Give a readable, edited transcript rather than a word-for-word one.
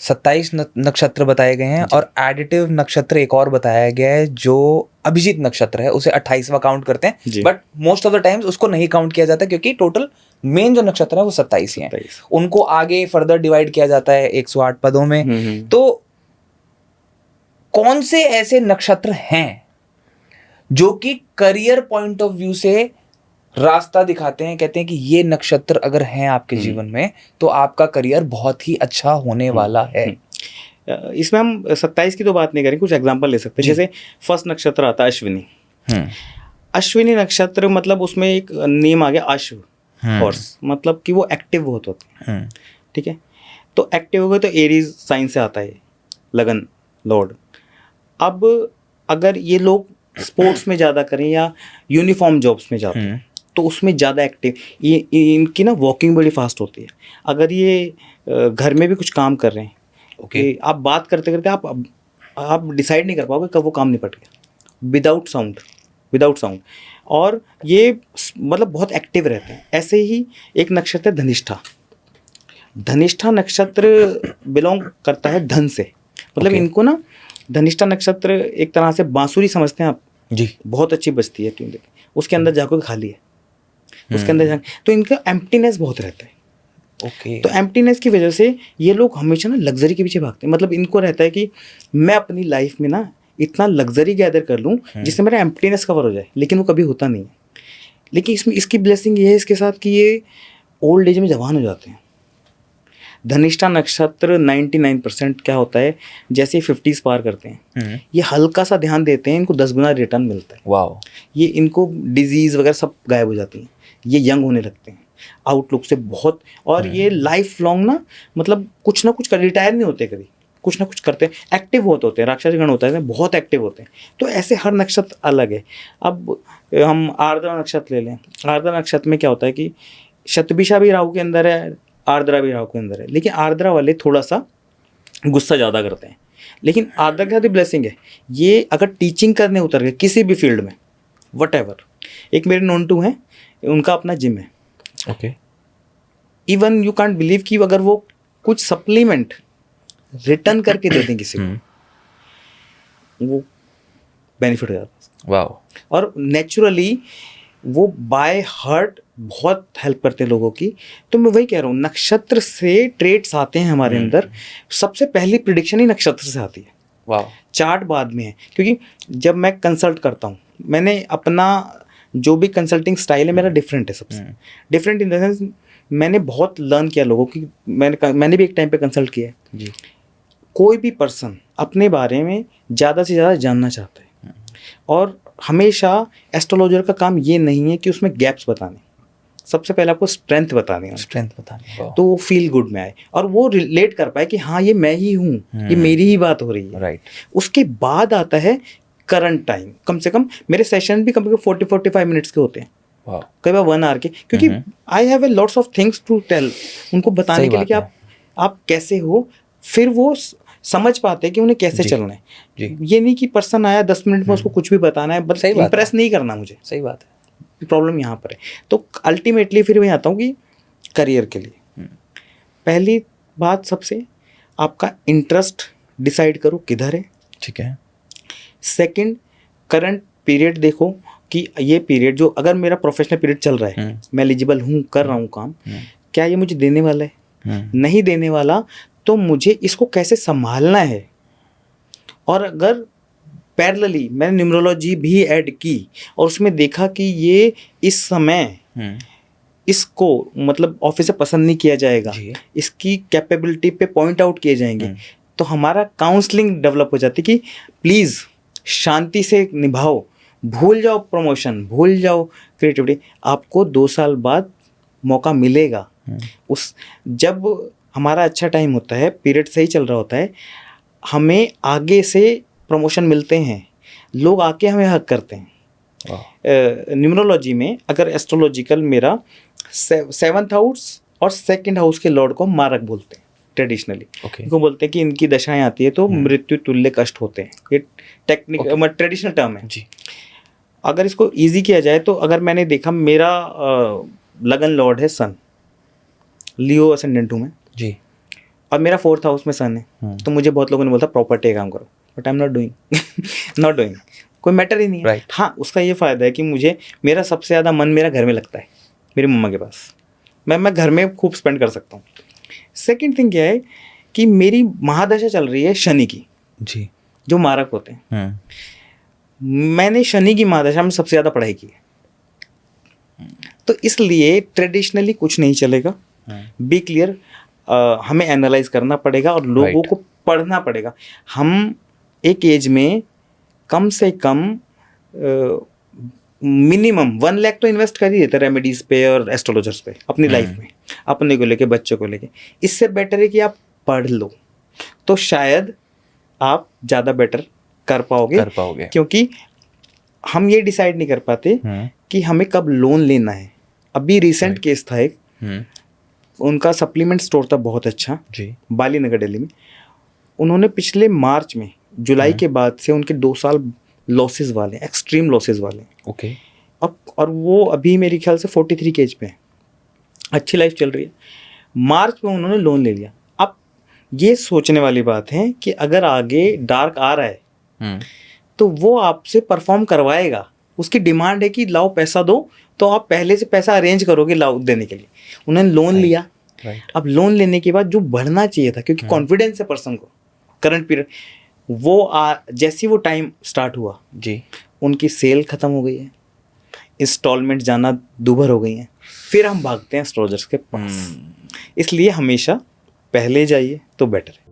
27 नक्षत्र बताए गए हैं और एडिटिव नक्षत्र एक और बताया गया है जो अभिजीत नक्षत्र है, उसे 28वां काउंट करते हैं, but most of the times उसको नहीं काउंट किया जाता क्योंकि टोटल मेन जो नक्षत्र है वो 27 ही हैं। उनको आगे फर्दर डिवाइड किया जाता है 108 पदों में। तो कौन से ऐसे नक्षत्र हैं जो कि करियर पॉइंट ऑफ व्यू से रास्ता दिखाते हैं, कहते हैं कि ये नक्षत्र अगर हैं आपके जीवन में तो आपका करियर बहुत ही अच्छा होने वाला है? इसमें हम 27 की तो बात नहीं करें, कुछ एग्जांपल ले सकते हैं। जैसे फर्स्ट नक्षत्र आता है अश्विनी। अश्विनी नक्षत्र मतलब उसमें एक नेम आ गया अश्व, हॉर्स, मतलब कि वो एक्टिव बहुत होते हैं। ठीक है, तो एक्टिव हो गए तो एरीज साइन से आता है लगन लॉर्ड। अब अगर ये लोग स्पोर्ट्स में ज़्यादा करें या यूनिफॉर्म जॉब्स में जाते हैं तो उसमें ज़्यादा एक्टिव, ये इनकी ना वॉकिंग बड़ी फास्ट होती है। अगर ये घर में भी कुछ काम कर रहे हैं, ओके, आप बात करते करते आप डिसाइड नहीं कर पाओगे कब वो काम निपट गया, विदाउट साउंड। और ये मतलब बहुत एक्टिव रहते हैं। ऐसे ही एक नक्षत्र है धनिष्ठा नक्षत्र बिलोंग करता है धन से, मतलब इनको ना धनिष्ठा नक्षत्र एक तरह से बांसुरी समझते हैं आप जी, बहुत अच्छी बजती है ट्यून, उसके अंदर जाकर खाली है, उसके अंदर तो इनका एम्प्टीनेस बहुत रहता है। ओके, तो एम्प्टीनेस की वजह से ये लोग हमेशा ना लग्जरी के पीछे भागते हैं। मतलब इनको रहता है कि मैं अपनी लाइफ में ना इतना लग्जरी गैदर कर लूँ जिससे मेरा एम्प्टीनेस कवर हो जाए, लेकिन वो कभी होता नहीं है। लेकिन इसमें इसकी ब्लेसिंग ये है इसके साथ कि ये ओल्ड एज में जवान हो जाते हैं। धनिष्ठा नक्षत्र 99% क्या होता है, जैसे 50s पार करते हैं ये हल्का सा ध्यान देते हैं, इनको 10 गुना रिटर्न मिलता है। वाह, ये इनको डिजीज़ वगैरह सब गायब हो जाती हैं, ये यंग होने लगते हैं आउटलुक से बहुत। और ये लाइफ लॉन्ग ना मतलब कुछ ना कुछ कर, रिटायर नहीं होते कभी, कुछ ना कुछ करते हैं, एक्टिव बहुत होते हैं। राक्षस गण होता है बहुत एक्टिव होते हैं। तो ऐसे हर नक्षत्र अलग है। अब हम आर्द्रा नक्षत्र ले लें। आर्द्रा नक्षत्र में क्या होता है कि शतभिषा भी राहु के अंदर है, आर्द्रा भी राहु के अंदर है, लेकिन आर्द्रा वाले थोड़ा सा गुस्सा ज़्यादा करते हैं। लेकिन आर्द्रा के साथ ही ब्लेसिंग है, ये अगर टीचिंग करने उतर गए किसी भी फील्ड में वट, एक मेरे नोन टू हैं, उनका अपना जिम है। Okay, even you can't believe कि अगर वो कुछ सप्लीमेंट रिटर्न करके दे दें किसी को, वो बेनिफिट हो जाता है। वाह, और नेचुरली वो बाय हार्ट बहुत हेल्प करते हैं लोगों की। तो मैं वही कह रहा हूँ, नक्षत्र से ट्रेट्स आते हैं हमारे अंदर, सबसे पहली प्रिडिक्शन ही नक्षत्र से आती है। वाह, चार्ट बाद में है, क्योंकि जब मैं कंसल्ट करता हूँ, मैंने अपना जो भी कंसल्टिंग स्टाइल है मेरा डिफरेंट है, सबसे डिफरेंट इन द सेंस मैंने बहुत लर्न किया लोगों की। मैंने भी एक टाइम पे कंसल्ट किया है जी। कोई भी पर्सन अपने बारे में ज़्यादा से ज़्यादा जानना चाहता है, और हमेशा एस्ट्रोलॉजर का काम ये नहीं है कि उसमें गैप्स बताने, सबसे पहले आपको स्ट्रेंथ बतानी, तो वो फील गुड में आए और वो रिलेट कर पाए कि हाँ ये मैं ही हूँ, ये मेरी ही बात हो रही है। राइट, उसके बाद आता है करंट टाइम। कम से कम मेरे सेशन भी कम से कम 40-45 मिनट्स के होते हैं, कई बार 1 आवर के, क्योंकि I have a lots of things to tell, उनको बताने के लिए कि आप कैसे हो, फिर वो समझ पाते हैं कि उन्हें कैसे चलना है। ये नहीं कि पर्सन आया 10 मिनट में उसको कुछ भी बताना है, बस इंप्रेस नहीं करना मुझे। सही बात है, प्रॉब्लम यहाँ पर है। तो अल्टीमेटली फिर मैं आता हूँ कि करियर के लिए पहली बात सबसे आपका इंटरेस्ट डिसाइड करो किधर है। ठीक है। सेकंड, करंट पीरियड देखो कि ये पीरियड जो अगर मेरा प्रोफेशनल पीरियड चल रहा है, मैं एलिजिबल हूँ, कर रहा हूँ काम, क्या ये मुझे देने वाला है? नहीं देने वाला तो मुझे इसको कैसे संभालना है। और अगर पैरेलली मैंने न्यूमरोलॉजी भी ऐड की और उसमें देखा कि ये इस समय इसको मतलब ऑफिस से पसंद नहीं किया जाएगा, इसकी कैपेबिलिटी पे पॉइंट आउट किए जाएंगे, तो हमारा काउंसलिंग डेवलप हो जाती कि प्लीज़ शांति से निभाओ, भूल जाओ प्रमोशन, भूल जाओ क्रिएटिविटी, आपको 2 साल बाद मौका मिलेगा। उस जब हमारा अच्छा टाइम होता है, पीरियड सही चल रहा होता है, हमें आगे से प्रमोशन मिलते हैं, लोग आके हमें हक करते हैं। न्यूमरोलॉजी में अगर एस्ट्रोलॉजिकल मेरा 7th हाउस और 2nd हाउस के लॉर्ड को मारक बोलते हैं ट्रेडिशनली। इनको बोलते हैं कि इनकी दशाएं आती है तो मृत्यु तुल्य कष्ट होते हैं, ये टेक्निक ट्रेडिशनल टर्म है जी। अगर इसको इजी किया जाए तो अगर मैंने देखा मेरा लगन लॉर्ड है सन, लियो असेंडेंट हूँ मैं जी, और मेरा 4th हाउस में सन है, तो मुझे बहुत लोगों ने बोला प्रॉपर्टी का काम करो, but I am not doing not doing, कोई मैटर ही नहीं है। Right. हाँ, उसका ये फ़ायदा है कि मुझे मेरा सबसे ज़्यादा मन मेरा घर में लगता है, मेरी मम्मा के पास, मैं घर में खूब स्पेंड कर सकता हूँ। सेकेंड थिंग क्या है कि मेरी महादशा चल रही है शनि की, जी। जो मारक होते हैं। मैंने शनि की महादशा में सबसे ज़्यादा पढ़ाई की है, तो इसलिए ट्रेडिशनली कुछ नहीं चलेगा। बी क्लियर, हमें एनालाइज करना पड़ेगा और लोगों Right. को पढ़ना पड़ेगा। हम एक एज में कम से कम मिनिमम 1 लाख तो इन्वेस्ट कर ही देते रेमेडीज पे और एस्ट्रोलॉजर्स पे अपनी लाइफ में, अपने को लेके, बच्चों को लेके। इससे बेटर है कि आप पढ़ लो, तो शायद आप ज़्यादा बेटर कर पाओगे। क्योंकि हम ये डिसाइड नहीं कर पाते कि हमें कब लोन लेना है। अभी रिसेंट केस था एक, उनका सप्लीमेंट स्टोर था बहुत अच्छा जी, बाली नगर दिल्ली में। उन्होंने पिछले मार्च में, जुलाई के बाद से उनके 2 साल लॉसेस वाले, एक्सट्रीम लॉसेस वाले। ओके। और वो अभी मेरे ख्याल से 43 के एज पे है, अच्छी लाइफ चल रही है। मार्च में उन्होंने लोन ले लिया। अब ये सोचने वाली बात है कि अगर आगे डार्क आ रहा है तो वो आपसे परफॉर्म करवाएगा। उसकी डिमांड है कि लाओ पैसा दो, तो आप पहले से पैसा अरेंज करोगे लाओ देने के लिए। उन्होंने लोन लिया। अब लोन लेने के बाद जो बढ़ना चाहिए था, क्योंकि कॉन्फिडेंस है पर्सन को करंट पीरियड, वो जैसे वो टाइम स्टार्ट हुआ जी, उनकी सेल खत्म हो गई है, इंस्टॉलमेंट जाना दूभर हो गई हैं। फिर हम भागते हैं एस्ट्रोलॉजर्स के पास। इसलिए हमेशा पहले जाइए तो बेटर है।